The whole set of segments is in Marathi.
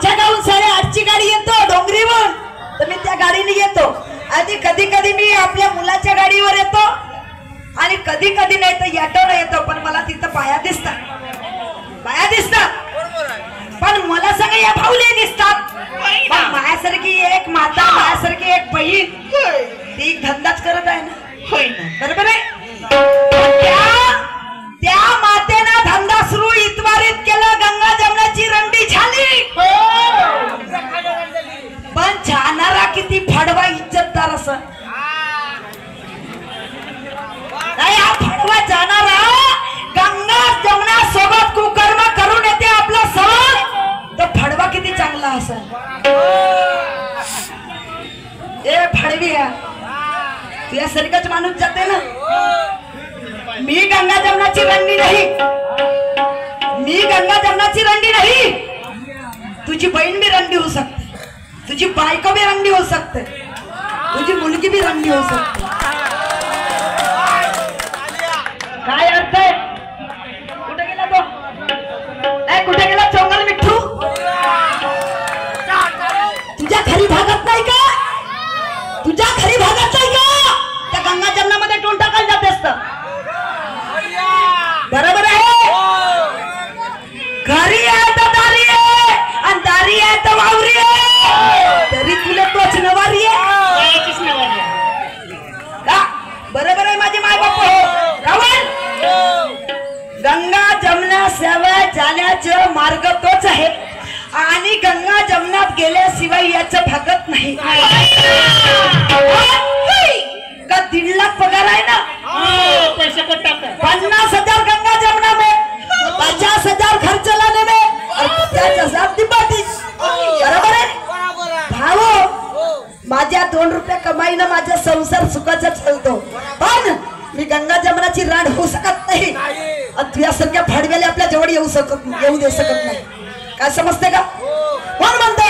आमच्या गावून 8:30ची गाडी येतो डोंगरीवर, तर मी त्या गाडीने येतो. आधी कधी कधी मी आपल्या मुलाच्या गाडीवर येतो आणि कधी कधी नाही तर ऑटोने येतो. पण मला तिथं बाया दिसतात पण मला सगळे या भाऊले दिसतात. माझ्यासारखी एक माता, माझ्यासारखी एक बहीण, ती धंदाच करत आहे ना. होय ना, बरोबर आहे. त्या मातेनं धंदा सुरू इतवारीत केलं, गंगा जमनाची रंडी झाली. पण जाणारा किती फडवा इज्जतदार असं नाही. हा फडवा जाणारा गंगा जमना सोबत कुकर्म करून येते आपला सण, तो फडवा किती चांगला असं. ए फडविया, तुझ्यासारखाच माणूस जाते ना. मी गंगा जमनाची रंडी नाही, मी गंगा जमनाची रंडी नाही. तुझी बहीण भी रंडी होऊ शकते, तुझी बायको भी रंडी होऊ शकते, तुझी मुलगी भी रंडी होऊ शकते. काय अर्थ आहे? कुठे गेला तो? नाही कुठे गेला चोंगल मिठ्ठू? तुझ्या घरी भागत नाही का? तुझ्या घरी भागत नाही का? त्या गंगा जमनामध्ये टोन टाकायला जात असत. बरोबर आहे. घरी आहे तर दारी आहे आणि दारी आहे तर वावरी आहे, तरी तुला तोच नवारी आहे. बरोबर आहे माझे माय बाप. रावण, गंगा जमना सेवा जाण्याचा मार्ग तोच आहे आणि गंगा जमनात गेल्याशिवाय याचं भागत नाही. का 1.5 लाख पगार आहे ना, पैसे 50,000 गंगा जमना में, 50,000 घर चलाने में और 50,000 डिपाजिट. बरोबर आहे भाऊ. माझ्या 2 रुपये कमाईनं माझा संसार सुखाचा चालतो. पण मी गंगा जमनाची राड होऊ शकत नाही. तुझ्यासारख्या फडव्याला आपल्या जवळ येऊ दे शकत नाही. काय समजते का? कोण म्हणतो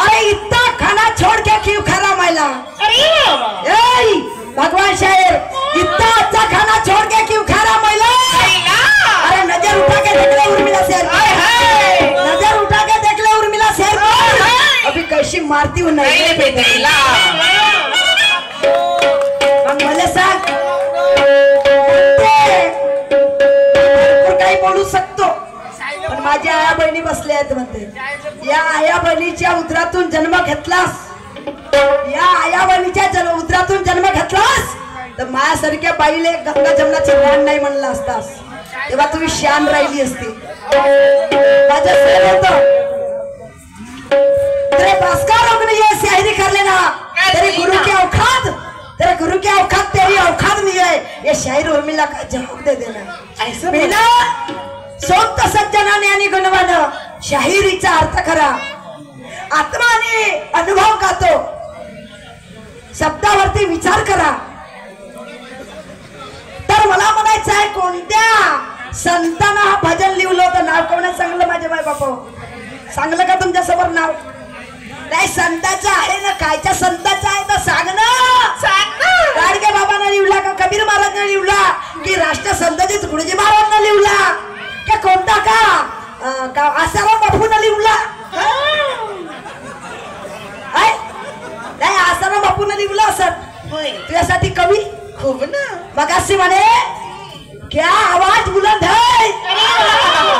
अरे इतना खाना छोड़ के क्यों खा रहा मैला? भगवान शायर, इतना अच्छा खाना छोड़ के क्यों खा रहा मैला? अरे नजर उठा के देख ले उर्मिला शेर, नजर उठा के देख ले उर्मिला शेर अभी कैसी मारती हूँ. नहीं मला सांग, काही बोलू शकतो पण माझ्या आया बहिणी बसल्या आहेत म्हणते. या आया बहिणीच्या उदरातून जन्म घेतलास, या आया बहिणीच्या उदरातून जन्म घेतलास तर माझ्यासारख्या बाईले गंगा जमनाचे रान नाही म्हणलं असतास, तेव्हा तुम्ही शान राहिली असती. माझं सर होतं तेरे भास्कर रोग नहीं है शायरी कर लेना, तेरे गुरु के औकात, तेरे गुरु के औकात तेरी औकात नहीं है, ये शायर उर्मिला का जवाब दे देना. ऐसा बिना सोक्त सज्जनाने आणि गुणवान शाहिरीचा अर्थ करा. आत्माने अनुभव खातो, शब्दावरती विचार करा. तर मला म्हणायचं आहे कोणत्या संतांना हा भजन लिहिलं होतं? नाव कोणा सांगलं माझ्या बाय बापा? सांगलं का तुमच्या समोर नाव? नाही संताचं आहे ना. कायच्या संताचं आहे तर सांग ना. गाडगे बाबांना लिहिला का कबीर महाराजांना लिहिला की राष्ट्रसंताजी तुकडोजी महाराजांना लिहिला का कोणता का आसाराम बापूंना लिहिला? नाही आसाराम बापूंना लिहिला असत. तुझ्यासाठी कवी खूप ना. मगाशी म्हणे क्या आवाज बुलंद है,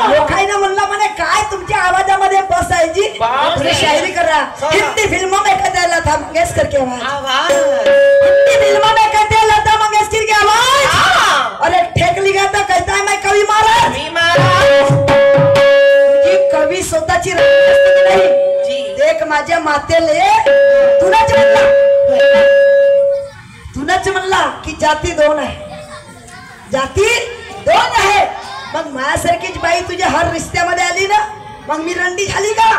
लोकांना म्हणलं म्हणे काय तुमच्या आवाजामध्ये बस आहे जी, तुम्ही शायरी करा. हिंदी फिल्मों में कहते हैं लता मंगेशकर की आवाज, हिंदी फिल्मों में कहते हैं लता मंगेशकर की आवाज. अरे ठेक लिखा तो कहता है मैं कवि महाराज. कवी स्वतःची नाही. देख माझ्या मातेले तुनच म्हणला की जाती 2 आहे, जाती 2 आहे. मग माझ्यासारखीच बाई तुझ्या हर रिश्त्यामध्ये आली ना, मग मी रंडी झाली का?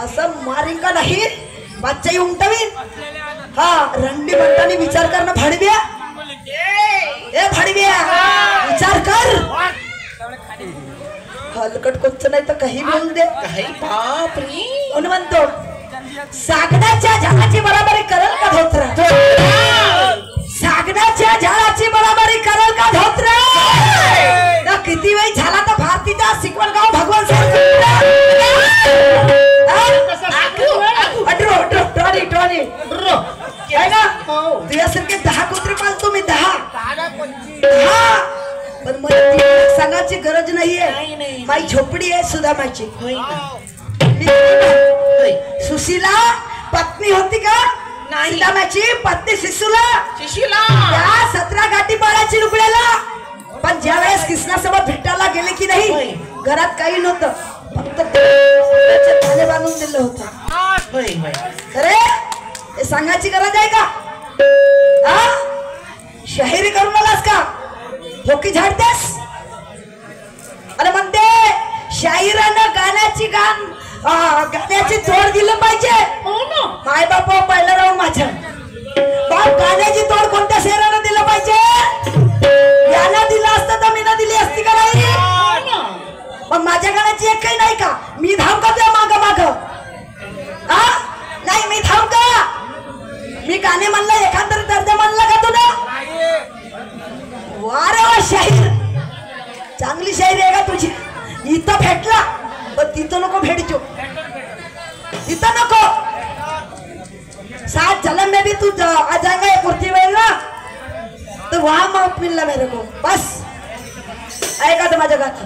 असं मारीन का नाही, बादशाही उमटवीन. हा रंडी म्हणताना विचार कर ना फडव्या. ए फडव्या विचार कर. हलकट कोच नाही तर काही बोल दे. बापरे कोण म्हणतो सागण्याच्या झाडाची बराबरी करल का धोत्रा? सागण्याच्या झाडाची बराबरी करल का धोत्रा? किती वेळ झाला तर भारतीचा शिकवण गाव भगवान तुझ्यासारखे 10 कुत्रे पाळतो मी 10 पण मला सांगायची गरज नाहीये. माझी झोपडी आहे सुदामाची. सुशीला पत्नी होती का सुदामाची पत्नी शिशूला 17 गाठी पाळायची रुपयाला. पण ज्या वेळेस कृष्णासोबत भेटायला गेले की नाही घरात काही नव्हतं फक्त ताने बांधून दिलं होतं. अरे हे सांगायची गरज आहे का? शाहिरी करून आलास का? ठोकी झाडतेस आणि म्हणते शाहिरानं गाण्याची तोड दिलं पाहिजे. माय बाप पहिलं राहून माझ्या बाप गाण्याची तोड कोणत्या शहरानं दिलं पाहिजे? यानं दिलं असतं तर मी ना दिली असती का नाही? मग माझ्या गाण्याची एक काही नाही का? मी धाव का तुझ्या माग माग? नाही मी धाव का? मी गाणे म्हणलं एखादा दर्जा म्हणला का तुला? वा रे वा शाहीर चांगली शायरी आहे का तुझी? इथं भेटला पण तिथं नको भेटचो. इथं नको. 7 जन्म में भी तू आ जाएगा ये कुर्ती में ना तो वहां माफ मिलना मेरे को बस. ऐका तो माझ्या गाणं.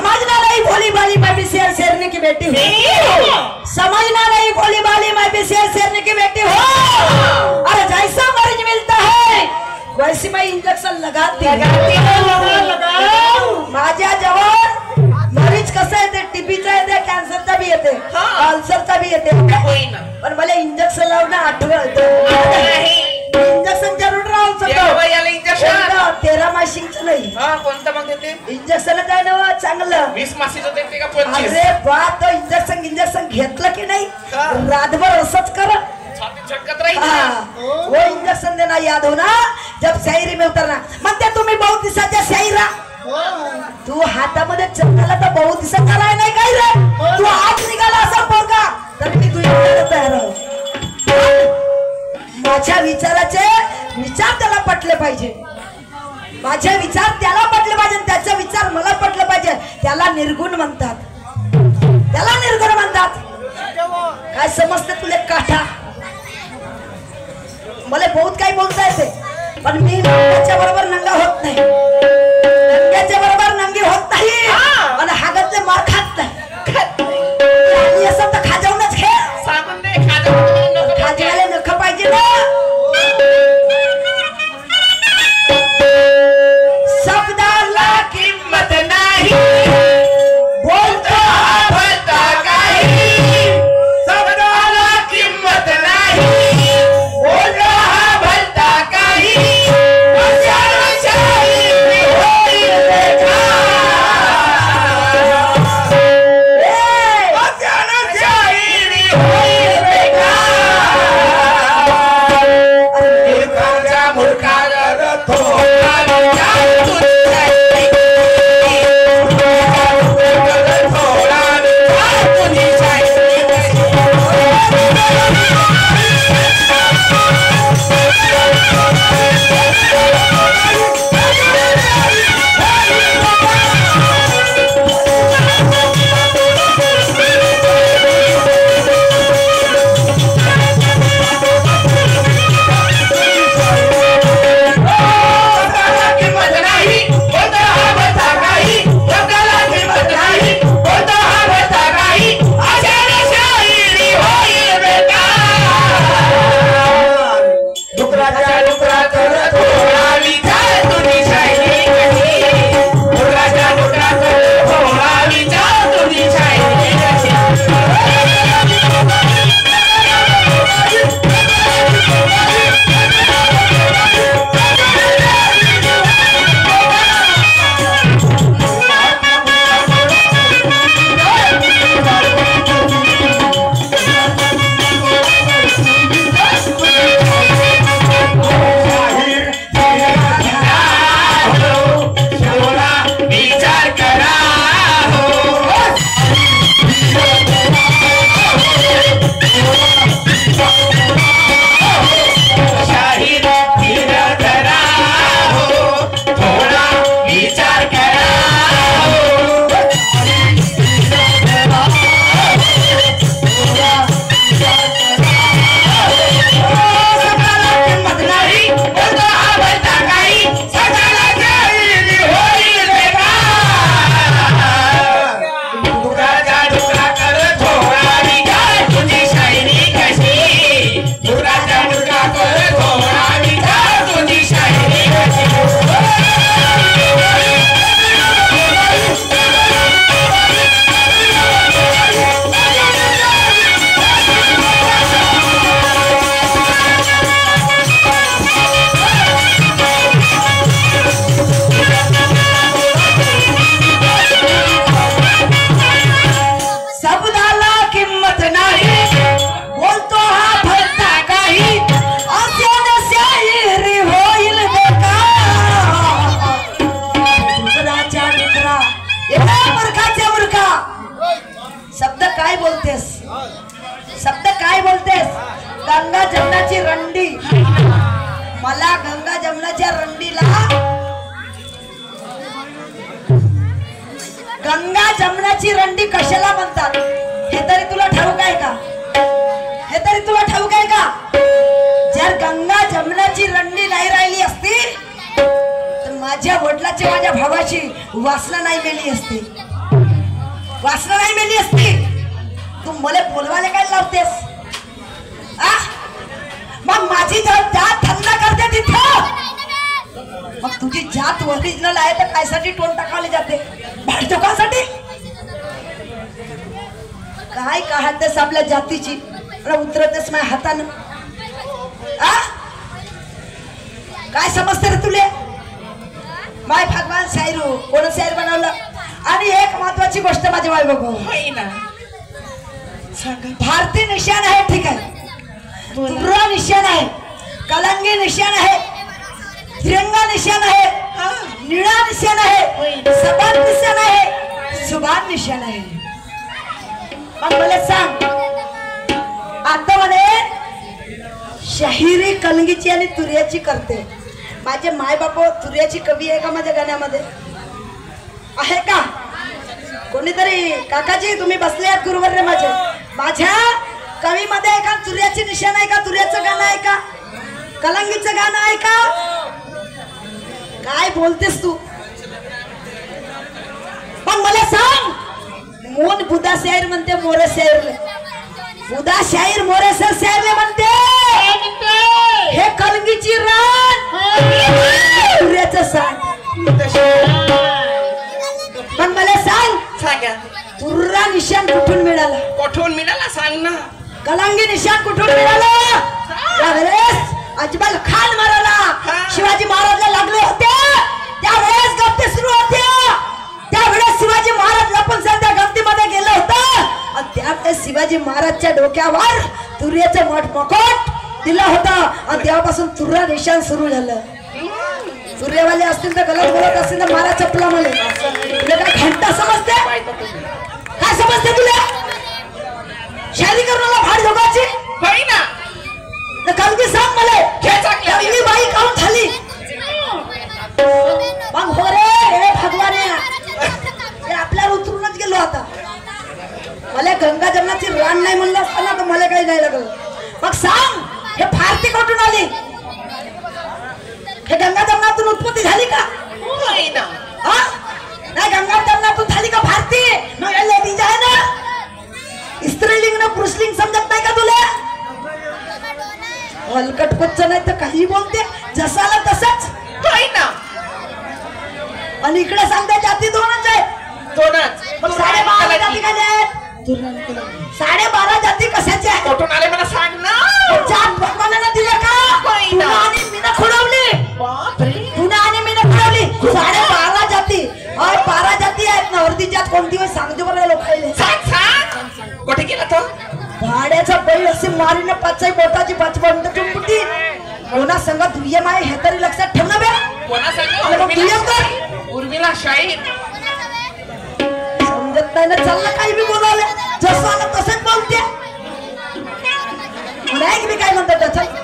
समझना नहीं भोली भाली मैं भी शेर शेरनी की बेटी हूँ. अरे जैसा मरीज मिलता है वैसे मैं इंजेक्शन लगाती माझ्या जवळ मरीज कसं येते टीबीचा येते कॅन्सरचा बी येते अल्सरचा बी येते पण मला इंजेक्शन लावणं आठवतं. इंजेक्शन जरूर राहू शकतो 13 माशीचं नाही. कोणतं मग देते? इंजेक्शन आहे ना चांगलं 20 माशीचं देते का 25? अरे बा तो इंजेक्शन घेतलं की नाही रातभर असंच कर झटकत राहील. वो इंजेक्शन देना याद हो ना जब शायरी में उतरना. म्हणते तुम्ही बहुत दिवसाच्या शायरा तू हातामध्ये चक्काला तर बहुत दिवस कराय नाही काय रे. तू आज निघाला असा पोरगा तर मी तू तयार आहो. माझ्या विचाराचे विचार त्याला पटले पाहिजे. माझे विचार त्याला पटले पाहिजे त्याचे विचार मला पटले पाहिजे. त्याला निर्गुण म्हणतात. त्याला निर्गुण म्हणतात. काय समजते तुला काठा? मला बहुत काही बोलता येते पण मी नंग्याच्या बरोबर नंगा होत नाही. नंग्याच्या बरोबर नंगी होत नाही आणि हागतले मार खात नाही. असं तर खाजवूनच खेळ सांगून दे खाजवायला नख पाहिजे ना. शब्दाला किंमत नाही बोलतो भलता काही. शब्दाला किंमत नाही बोलतो भलता काही. गंगा जमुनाची रंडी. मला गंगा जमुनाच्या रंडीला गंगा जमुनाची रंडी कशाला म्हणतात हे तरी तुला ठाऊक आहे का? हे तरी तुला ठाऊक आहे का? जर गंगा जमुनाची रंडी नाही राहिली असती तर माझ्या वडिलाची माझ्या भावाची वासना नाही मेली असती. वासना नाही मेली असती. तू मला बोलवायला काय लावतेस? मग माझी जात थंड करते तिथं. मग तुझी जात ओरिजिनल आहे तर कायसाठी टोन टाकावले जाते? भाडचोकासाठी काय काढतेस आपल्या जातीची उतरतेस माझ्या हातानं? काय समजते रे तुले? माय भगवान शायरू कोण शायर बनवलं? आणि एक महत्वाची गोष्ट माझे माय बाबा भारतीय निशाण आहे. ठीक आहे, तुरा निशाण आहे, कलंगी निशाण आहे, तिरंगा निशाण आहे, निळा निशाण आहे, सबान निशाण आहे, सुभान निशाण आहे. मग मला सांग आता म्हणे शाहिरी कलंगीची आणि तुर्याची करते. माझे माय बाप तुर्याची कवी आहे का माझ्या गाण्यामध्ये? आहे का कोणीतरी? काकाजी तुम्ही बसले आहात गुरुवर्य माझ्या कवीमध्ये आहे का तुर्याची निशाण आहे का? तुर्याचं गाणं आहे का? कलंगीचं गाणं आहे का? काय बोलतेस तू? पण मला सांग मोन बुधा शायर म्हणते मोरे शायर. बुधा शायर मोरे शायर म्हणते हे कलंगीची रान तुर्याचं सांग. पण मला सांग तुर्रा निशाण कुठून मिळाला? कुठून मिळाला सांग ना. कलंगी निशाण कुठून मिळाला? त्यावेळेस अजबल खान मारायला शिवाजी महाराजला लागले होते. त्यावेळेस गप्पे सुरू होते. त्यावेळेस शिवाजी महाराज लपून त्या गप्पीमध्ये गेले होते. आणि त्यावेळेस शिवाजी महाराजच्या डोक्यावर तुर्याचं मखोट दिलं होतं. आणि तेव्हापासून तुर्रा निशाण सुरू झालं. सूर्यवाले असतील तर गलत बोलत असतील तर मारा चपला मला. तुला काय घंटा समजते? काय समजते तुला? शायरी करण्याला भाड जोगाची होई ना. तर कलगी सांग मला कलगी बाई काऊन झाली? मग हो रे हे भगवान हे आपल्याला उतरूनच गेलो. आता मला गंगा जमुनाची रान नाही म्हणलं असताना तर मला काही नाही लागलं. मग सांग हे भारती कुठून आली? हे गंगा जमुनातून उत्पत्ती झाली का? होई ना. नाही गंगा जमुनातून झाली का भारती? लेडीज आहे ना. स्त्रीलिंग ना पुरुषलिंग समजत नाही का तुला? हलकट कोच्च नाही तर काही बोलते जसाला तसंच. होई ना. आणि इकडे सांगते जाती दोनच आहे. दोनच. मग 12.5 जाती काय आहेत? 12.5 जाती कशाच्या आहेत? कुठून आले मला सांग ना. जात भगवानानं दिले का? तुला आणि मीनं खुडवली. तुला आणि मीनं खुडवली. 12.5 जाती. 12 जाती आहेत ना. अर्धी जात कोणती वेळ सांगते बरं लोकांना. सांग सांग. कुठे गेला तो? भाड्याचा बैल असे मारीनं पाचही बोटाची 5 बंद चुंपटी. कोणा संग दुय्यम आहे हे तरी लक्षात ठेवणं बे. कोणा सांग? उर्मिला शाहीर. समजत नाही ना. चाललं काही बी बोलावलं जसं आलं तसंच बोलते. नाही की मी काय म्हणतो त्याचं.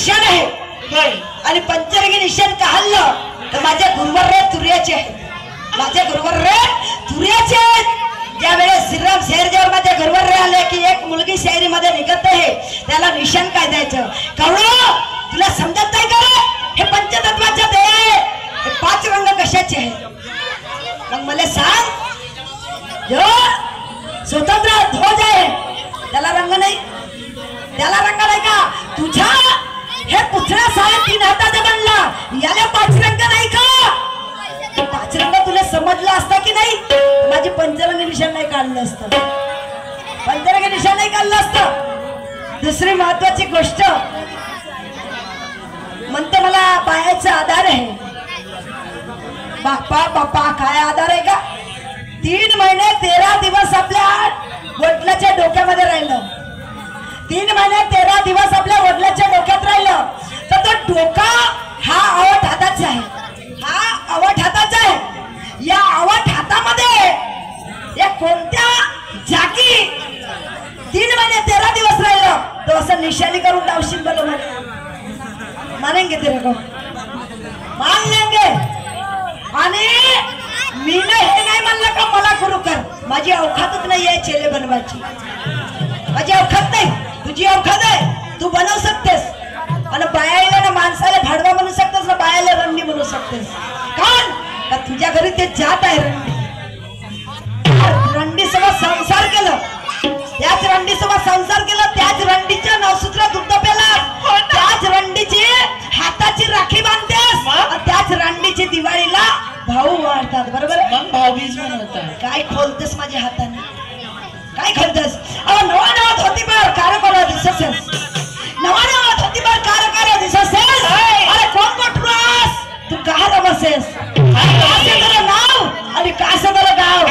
निशाण आहे आणि पंचरंगी निशाण का हल्लं तर माझे गुरुवर रे तुर्याचे आहे. माझे गुरुवर रे तुर्याचे आहेत. ज्या वेळेस श्रीराम शहरजवळ माझ्या घरवर रे आले की एक मुलगी शायरी मध्ये निघत आहे त्याला निशाण काय द्यायचं. कवळो तुला समजत नाही का रे हे पंचतत्वाच्या देह आहे हे 5 रंग कशाचे आहे. मग मला सांग जो स्वतंत्र ध्वज आहे त्याला रंग नाही. त्याला रंग नाही का. तुझ्या हे पुतळा 3.5 हाताचा बनला याला 5 रंग नाही का. 5 रंग तुला समजलं असतं की नाही माझी पंचरंगी निशाण नाही काढलं असतं. पंचरंगी निशाण नाही काढलं असतं. दुसरी महत्वाची गोष्ट म्हणते मला पायाचा आधार आहे. बाप्पा बाप्पा काय आधार आहे का. 3 महिने 13 दिवस आपल्या वडिलाच्या डोक्यामध्ये राहिलं. 3 महिने 13 दिवस आपल्या वडिलाच्या डोक्यात राहिलं तर तो डोका हा आवट हाताचा आहे. हा आवट हाताचा आहे. या आवट हातामध्ये या कोणत्या जागी 3 महिने 13 दिवस राहिलं तो असं निशाणी करून लावशील बरोबर मानेंगे तेरे को मान लेंगे. आणि मी हे नाही म्हणलं का मला गुरु कर. माझी अवकातच नाही आहे चेले बनवायची. माझी अवकात नाही. तुझी अवकात आहे. तू बनवू शकतेस आणि बायाला ना माणसाला भाडवा म्हणू शकतेस ना बायाला रंडी म्हणू शकतेस. कारण का तुझ्या घरी ते जात आहे रंडी सोबत संसार केलं. त्याच रंडी सोबत संसार केला. त्याच रंडीच्या नवसूत्र दुग्ध पेला. त्याच रंडीची हाताची राखी बांधतेस आणि त्याच रंडीची दिवाळीला भाऊ वाढतात बरोबर. मग भाऊबीज बनवतात. काय खोलतेस माझ्या हाताने काय खोलतेस. अहो नवा नवा धोती पर कार करा दिसतेस. नवा नवा धोती पर कार करा दिसतेस. अरे कोण मोठरास तू कहा बसेस. कासे तर नाव आणि कासे तर गाव.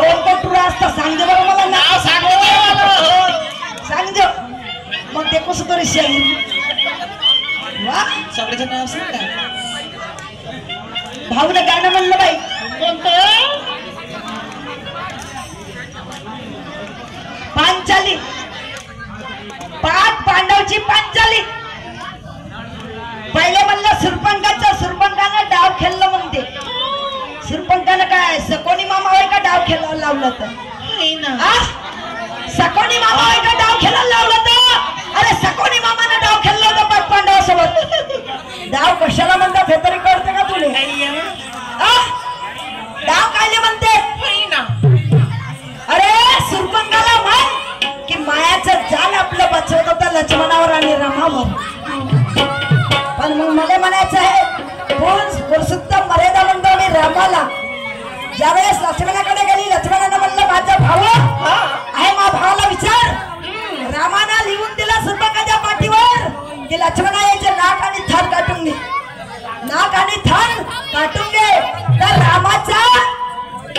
कोण मोठरास तर सांग दे बरं मला नाव सांग दे. मग ते कसं तरी शेली वा सगळ्याचं नाव सांग. भाऊने गाणं म्हणलं बाई कोणतं. पांचाली 5 पांडवची पांचाली. पहिले म्हणलं सुरपंकानं डाव खेळलं म्हणते. सुरपंकानं काय सकोनी मामा का डाव खेळायला लावलं तर सकोनी मामा का डाव खेळायला लावलं तर. अरे सकोनी मामाने डाव खेळलं होतं 5 पांडवासोबत. डाव कशाला म्हणतात हे तरी कळते का तुले. डाव कायले म्हणते. अरे सुरपंकाला म्हण की मायाचं जाल आपलं बचवत होतं लक्ष्मणावर आणि रामावर. पण मग मला म्हणायचं आहे पुरुषोत्तम मर्यादा म्हणतो मी रामाला. ज्यावेळेस लक्ष्मणाकडे गेली लक्ष्मणानं म्हणलं माझा भाऊ आहे मा भावाला विचार. रामानं लिहून दिला सुरपंकाच्या पाठीवर की लक्ष्मणा याचे नाक आणि थान काटून घे. नाक आणि थान काटून घे. तर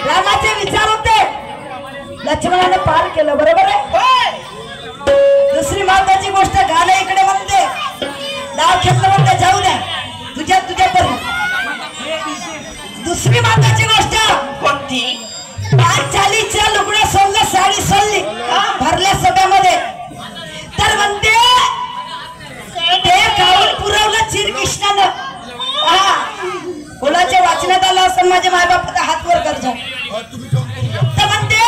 रामाचे विचार होते. लक्ष्मणाने पार केलं बरोबर आहे. दुसरी महत्वाची गोष्ट गाणं इकडे म्हणते डाव खेळलं म्हणते जाऊ द्या तुझ्या पर. दुसरी महत्वाची गोष्ट कोणती. पांचालीच्या लुगड्या सोडलं साडी सोडली भरल्या सभेमध्ये तर म्हणते ते खाऊन पुरवलं श्रीकृष्णानं. कोणाच्या वाचण्यात आलं असं माझ्या मायबापाचा हात वर करजा. तर म्हणते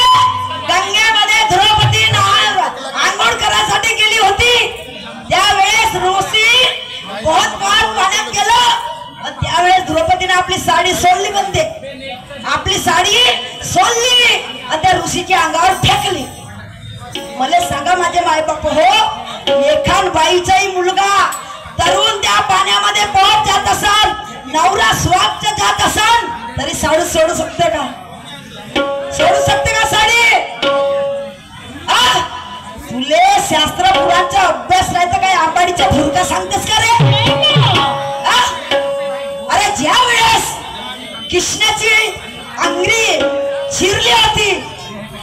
गंगेमध्ये द्रौपदी आंघोळ करायसाठी गेली होती. त्यावेळेस ऋषी बहुत पाण्यात गेलं. त्यावेळेस द्रौपदीने आपली साडी सोडली म्हणते. आपली साडी सोडली आणि त्या ऋषीच्या अंगावर फेकली. मला सांगा माझे मायबाप हो एखाद बाईचाही मुलगा तरुण त्या पाण्यामध्ये पोहत जात असाल नवरा स्वागत जात असाल तरी साडी सोडू शकते का. सोडू शकते का साडी. तुले शास्त्र पुराणचा अभ्यास नाही तर काय आंबाडीच्या भुरका सांगतेस का रे. अरे ज्या वेळेस कृष्णाची अंगरी चिरली होती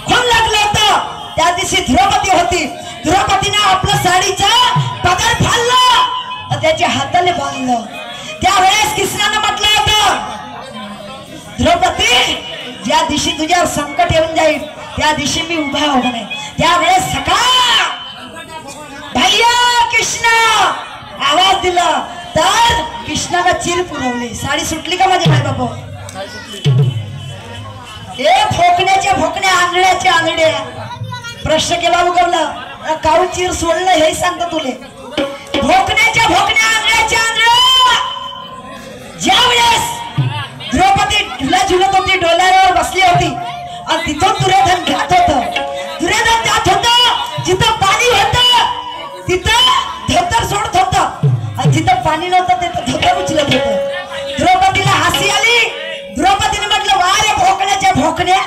खून लागलं होतं त्या दिवशी द्रौपदी होती. द्रौपदीने आपलं साडीचं पदर फाडलं त्याच्या हाताने बांधलं. त्यावेळेस कृष्णानं म्हटलं होतं द्रौपदी ज्या दिवशी तुझ्यावर संकट येऊन जाईल त्या दिवशी मी उभा नाही. त्यावेळेस सखा भैया कृष्ण आवाज लागली. साडी सुटली का माझे माय बाप? ए भोकण्याच्या भोकण्या आंधळ्याच्या आंधळ्या प्रश्न केला उगवलं काऊ चीर सोडलं हे सांगतो तुले. भोकण्याच्या भोकण्या आंधळ्याच्या आंधळ्या ज्या वेळेस द्रौपदी ढुला झुलत होती डोल्यावर बसली होती आणि तिथून दुर्योधन जात होत. दुर्योधन जात होत जिथं पाणी होत तिथं धोतर सोडत होत आणि जिथं पाणी नव्हतं तिथं धोतर उचलत होत. द्रौपदीला हसी आली. द्रौपदीने म्हटलं वा रे भोकण्याच्या भोकण्या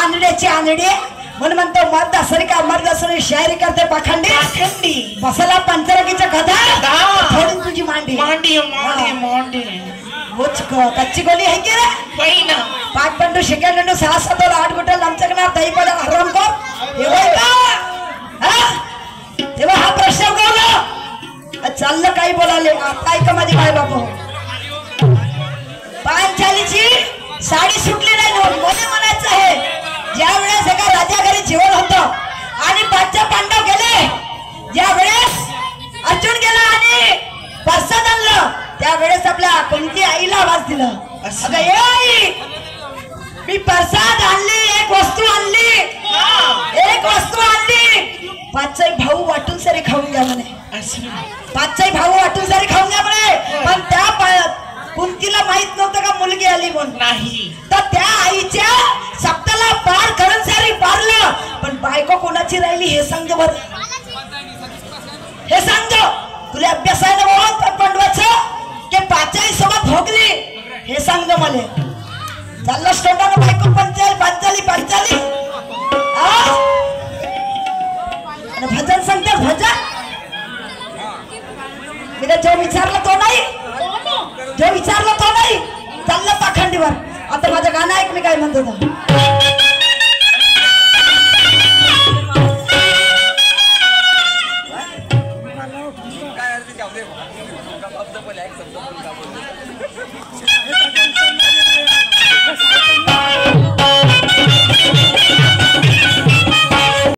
आंधळ्याचे आंधळे म्हणून म्हणतो मर्द असरी का मर्द असरी शायरी करते पाखंडी बसला पंचरकीच्या गधा थोडी तुझी मांडी मांडी मांडी मांडी कच्ची गोली आहे की रे 5 पंडू सेकंड 6 7 8 गुटल आमच्याकडे दही पडा हराम कर तेव्हा हा प्रश्न उगवला. चाललं काही बोलाले आता ऐका माझे माय बाप. पांचालीची साडी सुटली नाही मला म्हणायचं आहे. ज्या वेळेस एका राजा घरी जेवण होतं आणि 5 पांडव गेले ज्या वेळेस अर्जुन गेला आणि प्रसाद आणलं त्यावेळेस आपल्या कोणती आईला आवाज दिला अगं ए आई मी प्रसाद आणली एक वस्तू आणली 5 भाऊ वाटून सारे खाऊन घ्या म्हणे. 5 भाऊ वाटून सारे खाऊन घ्या म्हणे. पण त्या कुंतीला माहित नव्हतं का मुलगी आली म्हणून नाही. तर त्या आईच्या सप्ताला पार करून सारी पारलं पण बायको कोणाची राहिली हे सांग बर. हे सांग तुला अभ्यासायला बोलून पंडवाचं के 5 सोबत भोगली हे सांग मला. चाललं स्टोटानं बायको पंचाली भजन सांगते भजन जो विचारलं तो नाही चाललं पाखंडीवर. आता माझं गाणं ऐक मी काय म्हणतो तर